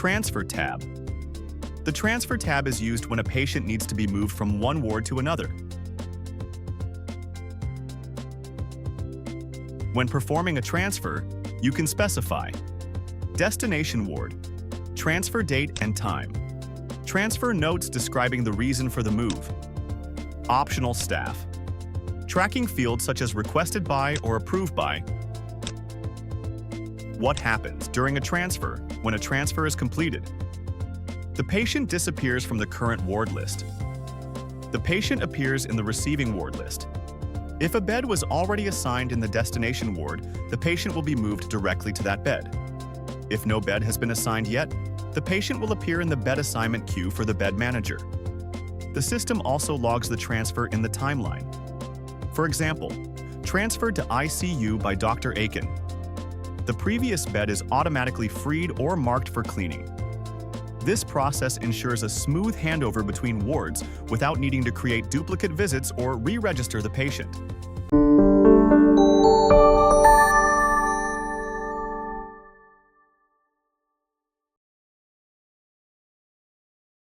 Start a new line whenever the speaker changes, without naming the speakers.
Transfer tab. The Transfer tab is used when a patient needs to be moved from one ward to another. When performing a transfer, you can specify destination ward, transfer date and time, transfer notes describing the reason for the move, optional staff, tracking fields such as requested by or approved by. What happens during a transfer when a transfer is completed? The patient disappears from the current ward list. The patient appears in the receiving ward list. If a bed was already assigned in the destination ward, the patient will be moved directly to that bed. If no bed has been assigned yet, the patient will appear in the bed assignment queue for the bed manager. The system also logs the transfer in the timeline. For example, transferred to ICU by Dr. 𝗪𝗡𝗏. The previous bed is automatically freed or marked for cleaning. This process ensures a smooth handover between wards without needing to create duplicate visits or re-register the patient.